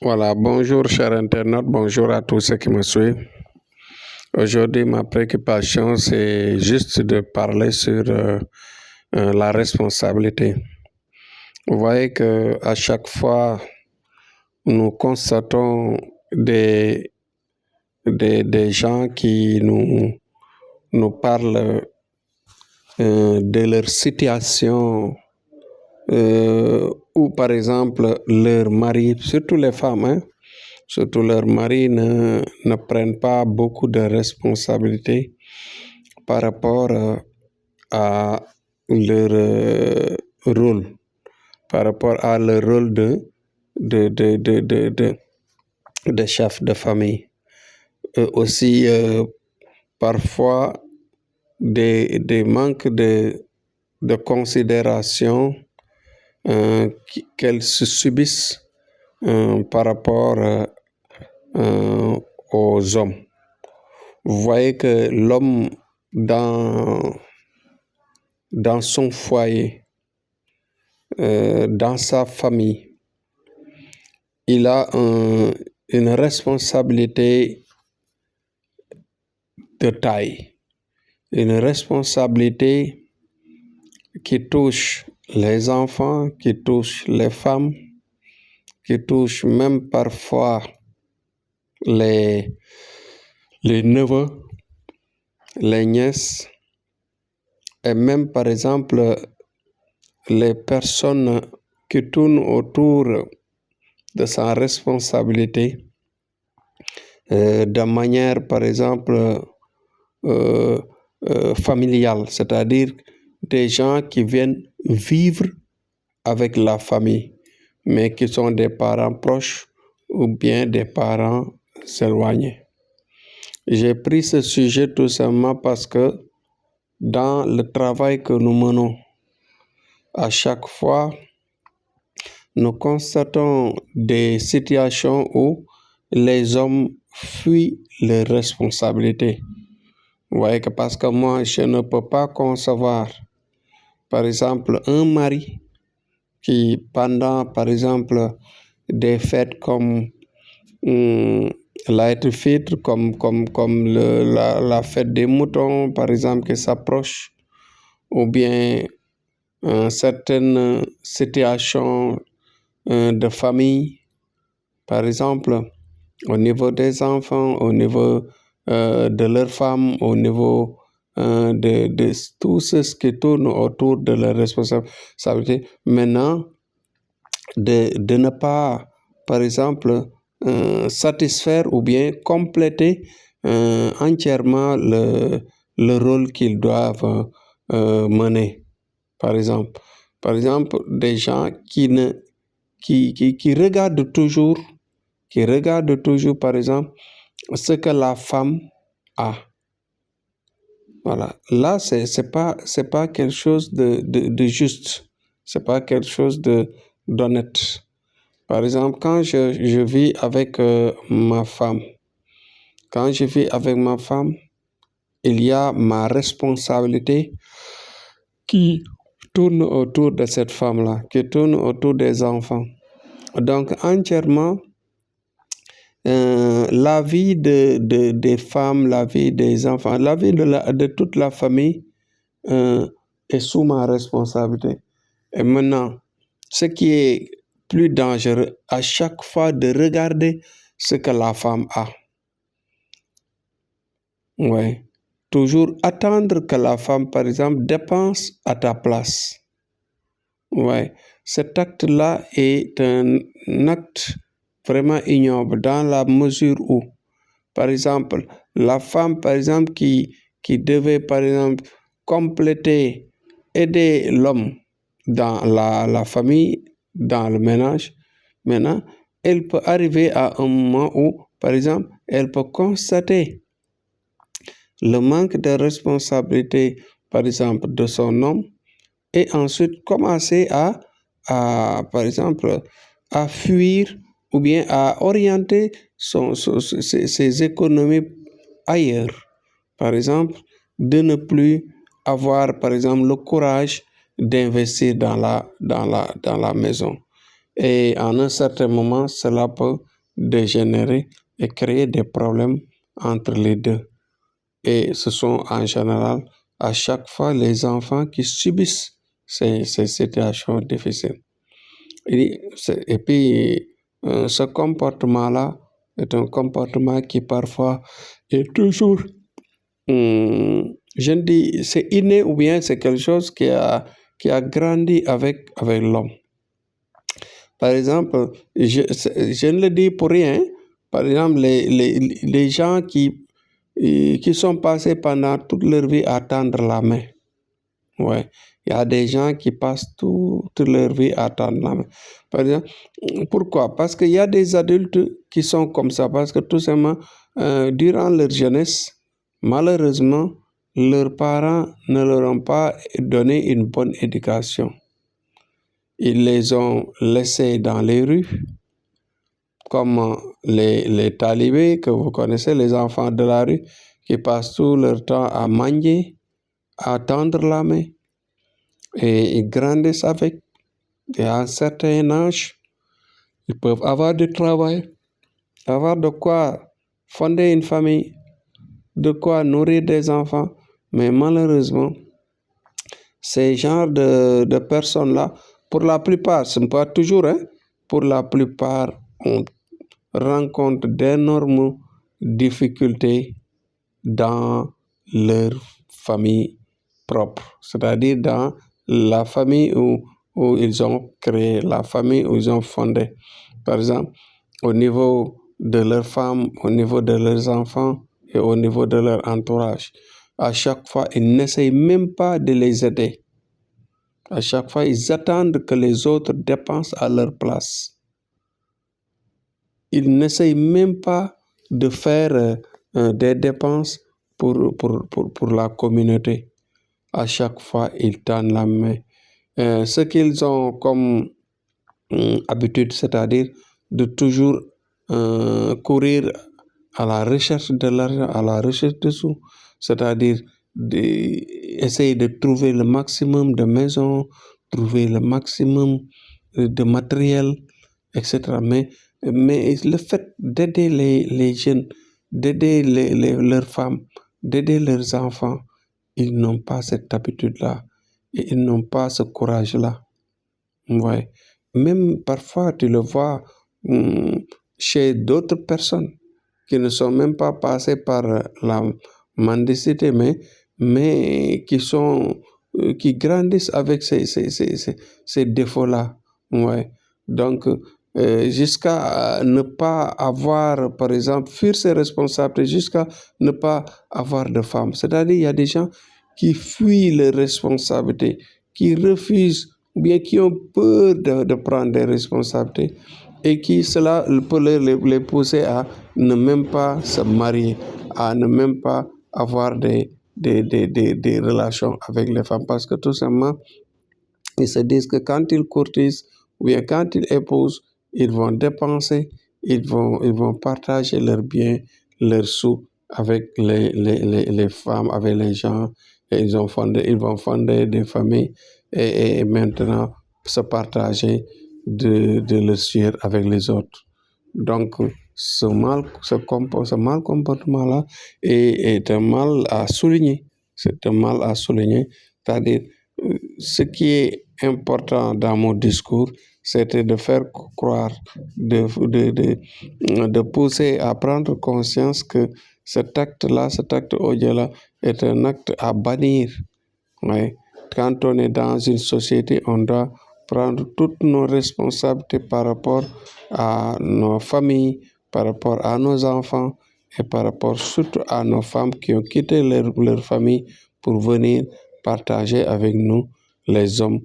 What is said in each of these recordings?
Voilà, bonjour chers internautes, bonjour à tous ceux qui me suivent. Aujourd'hui, ma préoccupation, c'est juste de parler sur la responsabilité. Vous voyez que à chaque fois, nous constatons des gens qui nous parlent de leur situation ou par exemple leur mari, surtout les femmes, hein, surtout leurs maris ne prennent pas beaucoup de responsabilités par rapport à leur rôle, par rapport à leur rôle de, de, de, de, de, de chef de famille. Aussi, parfois, des manques de considération qu'elles se subissent par rapport aux hommes. Vous voyez que l'homme dans son foyer, dans sa famille, il a une responsabilité de taille, une responsabilité qui touche les enfants, qui touche les femmes, qui touche même parfois les neveux, les nièces, et même par exemple les personnes qui tournent autour de sa responsabilité de manière par exemple familiale, c'est-à-dire des gens qui viennent vivre avec la famille, mais qui sont des parents proches ou bien des parents éloignés. J'ai pris ce sujet tout simplement parce que dans le travail que nous menons, à chaque fois, nous constatons des situations où les hommes fuient leurs responsabilités. Vous voyez que parce que moi, je ne peux pas concevoir, par exemple, un mari qui, pendant, par exemple, des fêtes comme l'Aïd-el-Fitr, comme la fête des moutons, par exemple, qui s'approche, ou bien certaines situations de famille, par exemple, au niveau des enfants, au niveau de leurs femmes, au niveau de tout ce qui tourne autour de leur responsabilité. Maintenant, de ne pas, par exemple, satisfaire ou bien compléter entièrement le rôle qu'ils doivent mener. Par exemple, des gens qui regardent toujours, par exemple, ce que la femme a. Voilà. Là, c'est pas quelque chose de juste. C'est pas quelque chose d'honnête. Par exemple, quand je vis avec ma femme, il y a ma responsabilité qui tourne autour de cette femme-là, qui tourne autour des enfants. Donc, entièrement, la vie des femmes, la vie des enfants, la vie de toute la famille est sous ma responsabilité. Et maintenant, ce qui est plus dangereux, à chaque fois de regarder ce que la femme a. Ouais. Toujours attendre que la femme, par exemple, dépense à ta place. Ouais. Cet acte-là est un acte vraiment ignoble dans la mesure où, par exemple, la femme, par exemple, qui devait, par exemple, compléter, aider l'homme dans la famille, dans le ménage, maintenant, elle peut arriver à un moment où, par exemple, elle peut constater le manque de responsabilité, par exemple, de son homme, et ensuite commencer par exemple, à fuir ou bien à orienter ses économies ailleurs. Par exemple, de ne plus avoir, par exemple, le courage d'investir dans la maison. Et en un certain moment, cela peut dégénérer et créer des problèmes entre les deux. Et ce sont en général à chaque fois les enfants qui subissent ces situations difficiles. Et puis, ce comportement-là est un comportement qui parfois est toujours, je ne dis, c'est inné ou bien c'est quelque chose qui a grandi avec l'homme. Par exemple, je ne le dis pour rien. Par exemple, les gens qui sont passés pendant toute leur vie à tendre la main. Ouais. Il y a des gens qui passent toute leur vie à tendre la main. Par exemple, pourquoi? Parce qu'il y a des adultes qui sont comme ça. Parce que tout simplement, durant leur jeunesse, malheureusement, leurs parents ne leur ont pas donné une bonne éducation. Ils les ont laissés dans les rues, comme les talibés que vous connaissez, les enfants de la rue, qui passent tout leur temps à manger, à tendre la main. Et ils grandissent avec. Et à un certain âge, ils peuvent avoir du travail, avoir de quoi fonder une famille, de quoi nourrir des enfants. Mais malheureusement, ces genres de personnes-là, pour la plupart, ce n'est pas toujours, hein, pour la plupart, on rencontre d'énormes difficultés dans leur famille propre, c'est-à-dire dans la famille où ils ont créé, la famille où ils ont fondé. Par exemple, au niveau de leurs femmes, au niveau de leurs enfants et au niveau de leur entourage. À chaque fois, ils n'essayent même pas de les aider. À chaque fois, ils attendent que les autres dépensent à leur place. Ils n'essayent même pas de faire des dépenses pour la communauté. À chaque fois, ils tendent la main. Ce qu'ils ont comme habitude, c'est-à-dire de toujours courir à la recherche de l'argent, à la recherche de sous, c'est-à-dire d'essayer de trouver le maximum de maisons, trouver le maximum de matériel, etc. Mais le fait d'aider les jeunes, d'aider leurs femmes, d'aider leurs enfants, ils n'ont pas cette habitude-là. Et ils n'ont pas ce courage-là. Ouais. Même parfois, tu le vois chez d'autres personnes qui ne sont même pas passées par la mendicité, mais qui grandissent avec ces défauts-là. Ouais. Donc, jusqu'à ne pas avoir, par exemple, fuir ses responsabilités, jusqu'à ne pas avoir de femmes. C'est-à-dire, il y a des gens qui fuient les responsabilités, qui refusent ou bien qui ont peur de prendre des responsabilités et qui cela peut les pousser à ne même pas se marier, à ne même pas avoir des relations avec les femmes parce que tout simplement, ils se disent que quand ils courtisent ou bien quand ils épousent, ils vont dépenser, ils vont partager leurs biens, leurs sous avec les femmes, avec les gens. Et ils vont fonder des familles et maintenant se partager de leur sueur avec les autres. Donc, ce mal comportement-là est un mal à souligner. C'est un mal à souligner. C'est-à-dire, ce qui est important dans mon discours, c'était de faire croire, de pousser à prendre conscience que cet acte odieux-là, est un acte à bannir. Ouais. Quand on est dans une société, on doit prendre toutes nos responsabilités par rapport à nos familles, par rapport à nos enfants et par rapport surtout à nos femmes qui ont quitté leur famille pour venir partager avec nous les hommes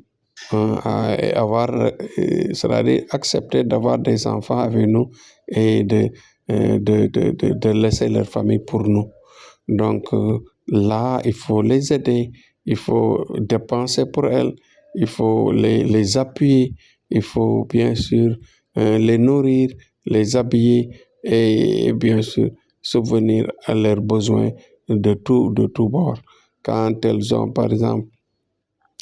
et c'est-à-dire accepter d'avoir des enfants avec nous et de laisser leur famille pour nous. Donc là, il faut les aider, il faut dépenser pour elles, il faut les appuyer, il faut bien sûr les nourrir, les habiller et bien sûr subvenir à leurs besoins de tout bord. Quand elles ont par exemple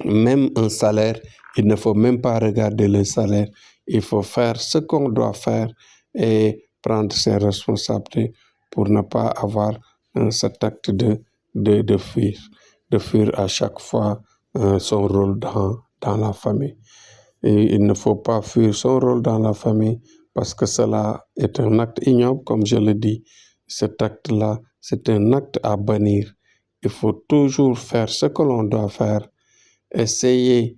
même un salaire, il ne faut même pas regarder le salaire. il faut faire ce qu'on doit faire et prendre ses responsabilités pour ne pas avoir cet acte de fuir à chaque fois son rôle dans la famille. Et il ne faut pas fuir son rôle dans la famille parce que cela est un acte ignoble, comme je le dis. Cet acte-là, c'est un acte à bannir. Il faut toujours faire ce que l'on doit faire, essayer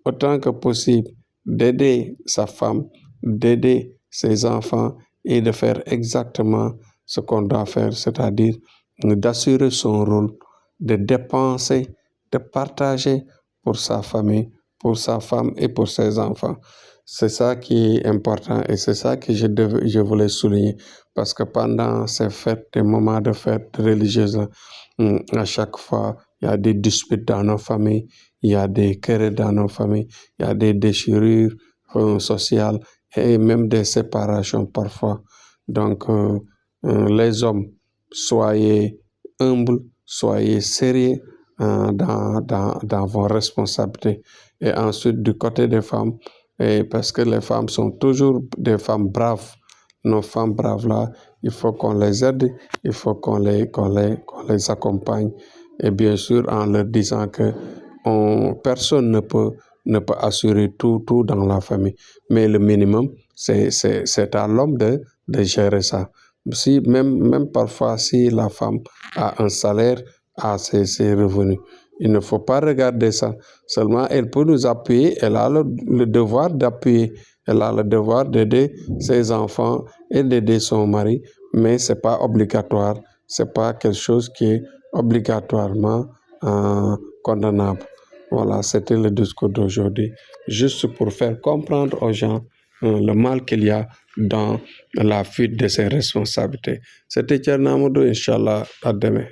autant que possible d'aider sa femme, d'aider ses enfants et de faire exactement ce qu'on doit faire, c'est-à-dire d'assurer son rôle, de dépenser, de partager pour sa famille, pour sa femme et pour ses enfants. C'est ça qui est important et c'est ça que je voulais souligner parce que pendant ces fêtes, des moments de fêtes religieuses, à chaque fois, il y a des disputes dans nos familles, il y a des querelles dans nos familles, il y a des déchirures sociales et même des séparations parfois. Donc, les hommes, soyez humbles, soyez sérieux dans vos responsabilités. Et ensuite, du côté des femmes, et parce que les femmes sont toujours des femmes braves, nos femmes braves là, il faut qu'on les aide, il faut qu'on les accompagne. Et bien sûr, en leur disant que personne ne peut assurer tout dans la famille. Mais le minimum, c'est à l'homme de gérer ça. Si, même parfois, si la femme a un salaire, a ses revenus, il ne faut pas regarder ça. Seulement, elle peut nous appuyer, elle a le devoir d'appuyer, elle a le devoir d'aider ses enfants et d'aider son mari, mais ce n'est pas obligatoire, ce n'est pas quelque chose qui est obligatoirement condamnable. Voilà, c'était le discours d'aujourd'hui, juste pour faire comprendre aux gens le mal qu'il y a dans la fuite de ses responsabilités. C'était Thierno Amadou, Inch'Allah, à demain.